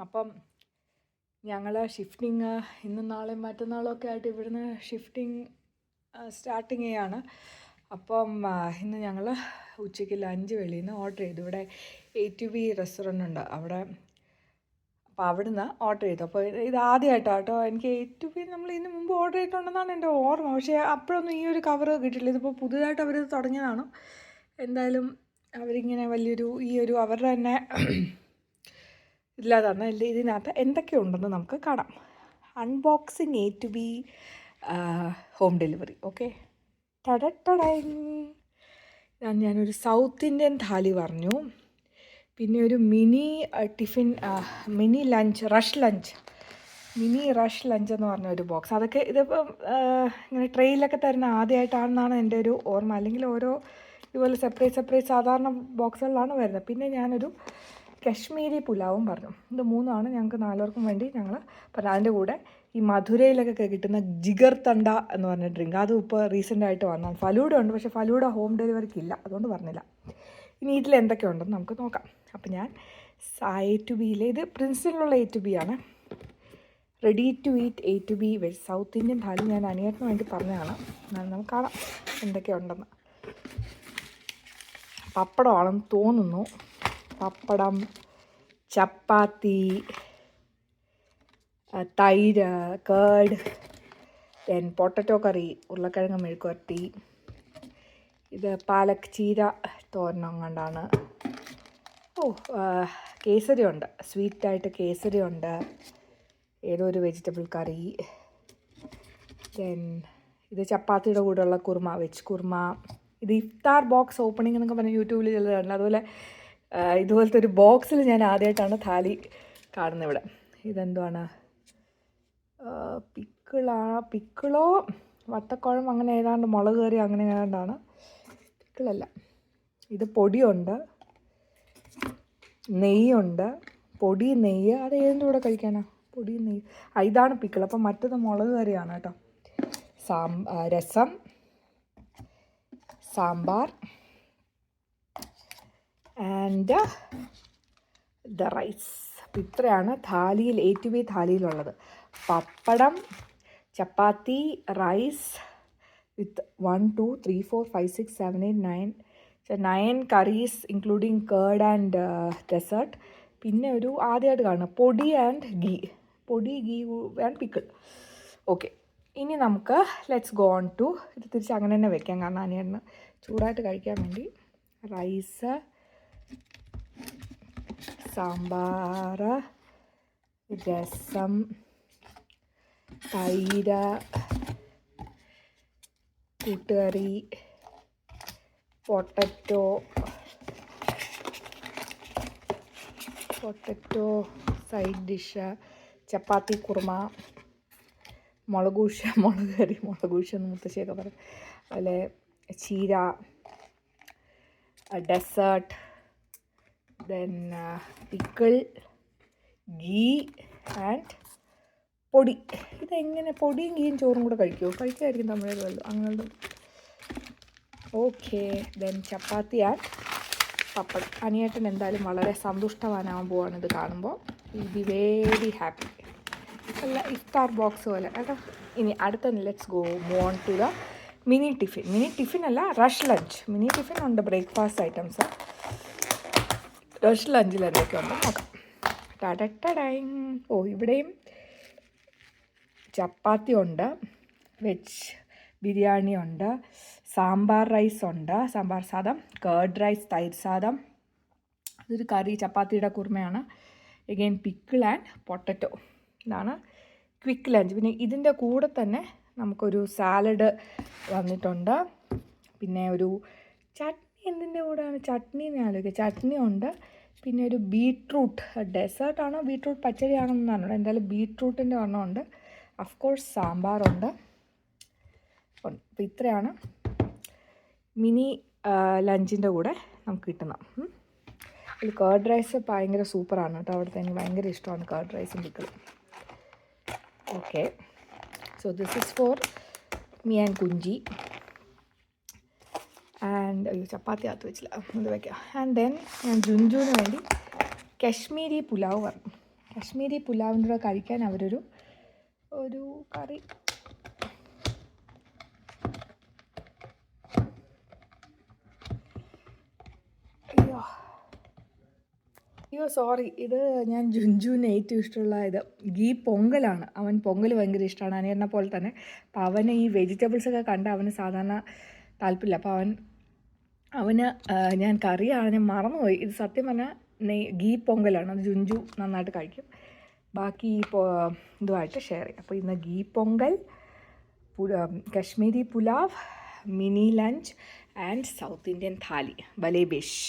അപ്പം ഞങ്ങൾ ഷിഫ്റ്റിങ് ഇന്നും നാളെയും മറ്റന്നാളൊക്കെ ആയിട്ട് ഇവിടുന്ന് ഷിഫ്റ്റിംഗ് സ്റ്റാർട്ടിങ് ചെയ്യാണ്. അപ്പം ഇന്ന് ഞങ്ങൾ ഉച്ചയ്ക്ക് ലഞ്ച് വെളിയിൽ നിന്ന് ഓർഡർ ചെയ്തു. ഇവിടെ A to B റെസ്റ്റോറൻ്റ് ഉണ്ട് അവിടെ. അപ്പോൾ അവിടുന്ന് ഓർഡർ ചെയ്തു. അപ്പോൾ ഇത് ആദ്യമായിട്ടാണ് കേട്ടോ എനിക്ക് A to B നമ്മൾ ഇതിന് മുമ്പ് ഓർഡർ ചെയ്തിട്ടുണ്ടെന്നാണ് എൻ്റെ ഓർമ്മ. പക്ഷേ അപ്പോഴൊന്നും ഈ ഒരു കവർ കിട്ടിയില്ല. ഇതിപ്പോൾ പുതുതായിട്ട് അവരിത് തുടങ്ങിയതാണ്. എന്തായാലും അവരിങ്ങനെ ഈ ഒരു അവരുടെ തന്നെ ഇല്ലാതാണ്. ഇതിനകത്ത് എന്തൊക്കെയുണ്ടെന്ന് നമുക്ക് കാണാം. Unboxing A to B home delivery. Okay, ഞാനൊരു സൗത്ത് ഇന്ത്യൻ താലി പറഞ്ഞു. പിന്നെ ഒരു മിനി റഷ് ലഞ്ച് എന്ന് പറഞ്ഞ ഒരു ബോക്സ്. അതൊക്കെ ഇതിപ്പം ഇങ്ങനെ ട്രെയിലൊക്കെ തരുന്ന ആദ്യമായിട്ടാണെന്നാണ് എൻ്റെ ഒരു ഓർമ്മ. അല്ലെങ്കിൽ ഓരോ ഇതുപോലെ സെപ്പറേറ്റ് സാധാരണ ബോക്സുകളിലാണ് വരുന്നത്. പിന്നെ ഞാനൊരു കശ്മീരി പുലാവും പറഞ്ഞു. ഇത് മൂന്നാണ് ഞങ്ങൾക്ക് 4 പേർക്കും വേണ്ടി ഞങ്ങൾ പറഞ്ഞു. അതിൻ്റെ കൂടെ ഈ മധുരയിലൊക്കെ കിട്ടുന്ന ജിഗർ തണ്ട എന്ന് പറഞ്ഞ ഡ്രിങ്ക്, അതും ഇപ്പോൾ റീസെൻ്റായിട്ട് വന്നതാണ്. ഫലൂഡ ഉണ്ട്, പക്ഷേ ഫലൂഡ ഹോം ഡെലിവറിക്കില്ല, അതുകൊണ്ട് പറഞ്ഞില്ല. ഇനി ഇതിൽ എന്തൊക്കെയുണ്ടെന്ന് നമുക്ക് നോക്കാം. അപ്പം ഞാൻ A to B ഇത് പ്രിൻസിലുള്ള A to B ആണ്. Ready to eat A to B veg south Indian thali ഞാൻ അനിയത്തിന് വേണ്ടി പറഞ്ഞതാണ്. നമുക്ക് കാണാം എന്തൊക്കെയുണ്ടെന്ന്. പപ്പടമാണെന്ന് തോന്നുന്നു. പപ്പടം, ചപ്പാത്തി, തൈര്, കേർഡ്, ദെൻ പൊട്ടറ്റോ കറി, ഉരുളക്കിഴങ്ങ് മെഴുക്കുവരട്ടി, ഇത് പാലക് ചീര തോരനം കണ്ടാണ്. കേസരി ഉണ്ട്, സ്വീറ്റായിട്ട് കേസരി ഉണ്ട്, ഏതോ ഒരു വെജിറ്റബിൾ കറി. ദെൻ ഇത് ചപ്പാത്തിയുടെ കൂടെയുള്ള കുർമ, വെജ് കുർമ. ഇത് ഇഫ്താർ ബോക്സ് ഓപ്പണിംഗ് എന്നൊക്കെ പറഞ്ഞ് യൂട്യൂബിൽ ചിലത് കണ്ടു. അതുപോലെ ഇതുപോലത്തെ ഒരു ബോക്സിൽ ഞാൻ ആദ്യമായിട്ടാണ് താലി കാണുന്നത് ഇവിടെ. ഇതെന്തുവാണ്, പിക്കിളോ വത്തക്കുഴം അങ്ങനെ ഏതാണ്ട്, മുളക് കറി അങ്ങനെ ഏതാണ്ടാണ്. പിക്കിളല്ല. ഇത് പൊടിയുണ്ട്, നെയ്യുണ്ട്, പൊടി നെയ്യ്. അത് ഏതിൻ്റെ കൂടെ കഴിക്കാനാ പൊടി നെയ്യ്? ഇതാണ് പിക്കിൾ. അപ്പം മറ്റത് മുളക് കറിയാണ് കേട്ടോ. രസം, സാമ്പാർ ആൻഡ് ദ റൈസ്. അപ്പം ഇത്രയാണ് താലിയിൽ A to B താലിയിലുള്ളത്. Papadam, chapati, rice with 1 2 3 4 5 6 7 8 9 curries including curd and dessert. പിന്നെ ഒരു ആദ്യമായിട്ട് കാണുന്നത് പൊടി ഗീ ആൻഡ് പിക്കിൾ. ഓക്കെ, ഇനി നമുക്ക് ലെറ്റ്സ് ഗോ ഓൺ ടു ഇത്. തിരിച്ച് അങ്ങനെ തന്നെ വെക്കാം, കാരണം അനിയന് ചൂടായിട്ട് കഴിക്കാൻ വേണ്ടി. റൈസ്, സാമ്പാർ, രസം, തൈര്, kootukari, potato side dish, chapati kurma, മുളക് കറി എന്ന് മുത്തശ്ശിയൊക്കെ പറയും. അതുപോലെ ചീര, dessert, then pickle, ghee and podi. ഇതെങ്ങനെ പൊടിയും ഗീയും ചോറും കൂടെ കഴിക്കുമായിരിക്കും തമിഴിൽ വല്ലതും അങ്ങനെ. Okay, then chapati and pappadam. അനിയേട്ടൻ എന്തായാലും വളരെ സന്തുഷ്ടവാനാവാൻ പോവാണ് ഇത് കാണുമ്പോൾ. Will be very happy. അല്ല ഇഫ്താർ ബോക്സ് പോലെ കേട്ടോ. ഇനി അടുത്ത let's go on to the mini tiffin അല്ല, റഷ് ലഞ്ച്. മിനി ടിഫിൻ ഉണ്ട്, ബ്രേക്ക്ഫാസ്റ്റ് ഐറ്റംസ്. റഷ് ലഞ്ചിൽ എന്തൊക്കെ ഉണ്ട് നോക്കാം. ഇവിടെയും ചപ്പാത്തി ഉണ്ട്, വെജ് ബിരിയാണി ഉണ്ട്, സാമ്പാർ റൈസ് ഉണ്ട്, സാമ്പാർ സാദം, കേർഡ് റൈസ്, തൈര് സാദം. അതൊരു കറി, ചപ്പാത്തിയുടെ കുറുമയാണ്. Again pickle and potato. ഇതാണ് ക്വിക്ക് ലഞ്ച്. പിന്നെ ഇതിൻ്റെ കൂടെ തന്നെ നമുക്കൊരു സാലഡ് വന്നിട്ടുണ്ട്. പിന്നെ ഒരു ചട്നി. എന്തിൻ്റെ കൂടെയാണ് ചട്നി എന്ന് ആലോചിക്കുക. ചട്നി ഉണ്ട്. പിന്നെ ഒരു ബീട്രൂട്ട് ഡെസേർട്ടാണോ ബീട്രൂട്ട് പച്ചടിയാണോ എന്നാണ്. എന്തായാലും ബീട്രൂട്ടിൻ്റെ ഒരെണ്ണമുണ്ട്. അഫ്കോഴ്സ് സാമ്പാറുണ്ട്. അപ്പോൾ ഇത്രയാണ് മിനി ലഞ്ചിൻ്റെ കൂടെ നമുക്ക് കിട്ടുന്നത്. ഇതിൽ കേർഡ് റൈസ് ഭയങ്കര സൂപ്പറാണ് കേട്ടോ. അവിടുത്തെ എനിക്ക് ഭയങ്കര ഇഷ്ടമാണ് കേർഡ് റൈസും പിക്കിളും. Okay, so this is for me and Kunji. And chapati അകത്ത് വെച്ചില്ല, ഇത് വയ്ക്കാം. ആൻഡ് ദെൻ ഞാൻ ജുൻജുവിന് വേണ്ടി കശ്മീരി പുലാവ് പറഞ്ഞു. കശ്മീരി പുലാവിൻ്റെ കൂടെ കഴിക്കാൻ അവരൊരു കറി. അയ്യോ സോറി, ഇത് ഞാൻ ജുൻജുവിന് ഏറ്റവും ഇഷ്ടമുള്ള ഇത് ഗീ പൊങ്കലാണ്. അവൻ പൊങ്കൽ ഭയങ്കര ഇഷ്ടമാണ്, അനിയനെ പോലെ തന്നെ. അപ്പോൾ അവന് ഈ വെജിറ്റബിൾസൊക്കെ കണ്ട അവന് സാധാരണ താല്പര്യമില്ല. അപ്പോൾ അവന് ഞാൻ കറിയാണ്, ഞാൻ മറന്നുപോയി. ഇത് സത്യം പറഞ്ഞാൽ ഗീ പൊങ്കലാണ്. അത് ജുൻജു നന്നായിട്ട് കഴിക്കും. ബാക്കി ഇതുമായിട്ട് ഷെയർ ചെയ്യും. അപ്പോൾ ഇന്ന് ghee Pongal, Kashmiri pulao, mini lunch and south Indian താലി ബലേബേഷ്.